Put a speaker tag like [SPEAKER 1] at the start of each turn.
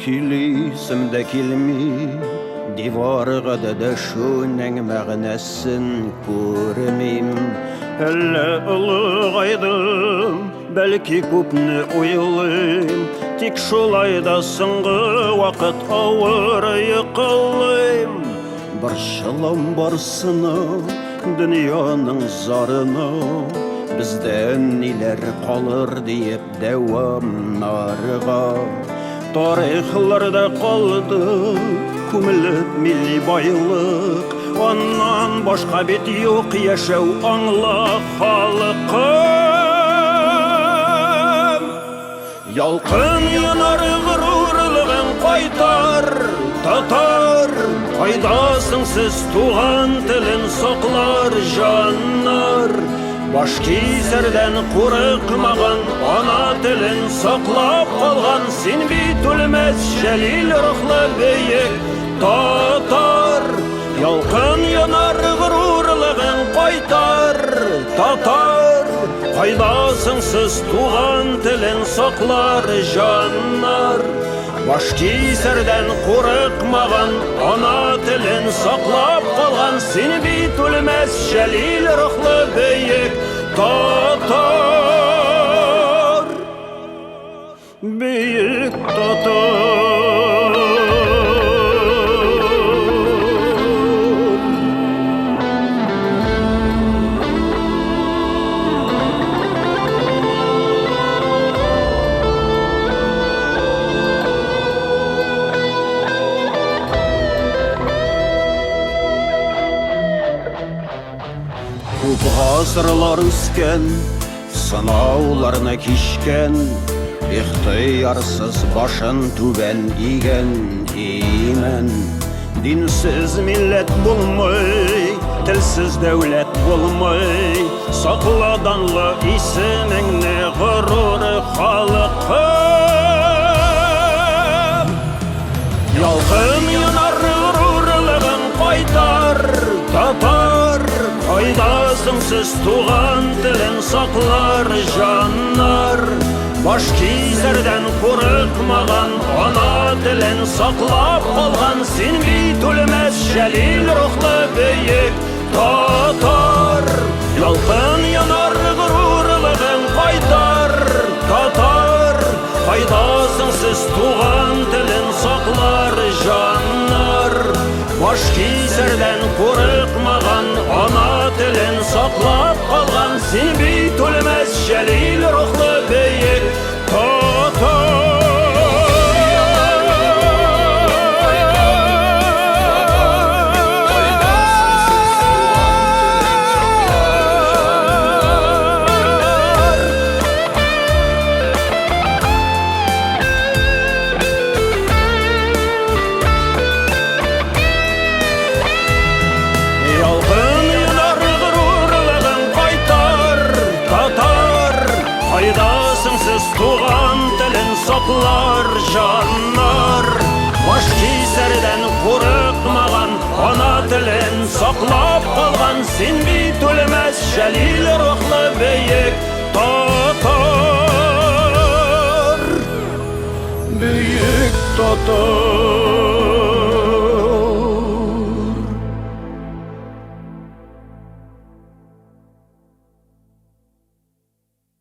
[SPEAKER 1] Килисімді келмей, Деварға да шөнің мәғінәсін көрмейм. Әлі ұлығайдым, бәлкі көпні ойлайм, Тек шолайда сыңғы вақыт ауыр йықылайм. Бір жылым барсына, дүнияның зарына, Бізден нелер қалыр дейіп дәуам нарыға. Тарихларда қалды көміліп милли байлық, Оннан башқа бет yok яшәү аңла халықым. Ялқын янар ғырурлығын қайтар, татар, Қайдасың сіз туған тілін соқлар жаннар. Баш кесерден қорықмаған ана тілін сақлап қалған, Сен бит өлмес жәлил рухлы бейік татар. Ялқын янар ғырурлығын қайтар, татар, Қайдасың сіз туған тілін сақлар жаннар. Баш кесерден қорықмаған ана тілін сақлап қалған, Сен бит өлмес жәлил рухлы бейік татар. Бейік татар. Көп ғасырлар өскен, сынауларына кешкен, Ихтиярсыз башын түбән иген имен. Динсіз милләт болмай, тілсіз дәулет болмай, Сақла данлы исеміңні ғұруры халықым. Ялқын янар ғырурлығын қайтар, татар, Қайдасың сіз туған тілін сақлар жаннар. Баш кесерден қорықмаған ана тілін сақлап қалған, Сен бит өлмес жәлил рухлы бейік татар. Ялқын янар ғырурлығын қайтар, татар, Қайдасың сіз туған тілін сақлар жаннар. Баш кесерден қорықмаған ана тілін сақлап қалған, Сен бит өлмес жәлил рухлы бейік татар. Туған тілін сақлар жаннар. Баш кесерден қорықмаған ана тілін сақлап қалған, Сен бит өлмес жәлил рухлы бейік татар. Бейік татар.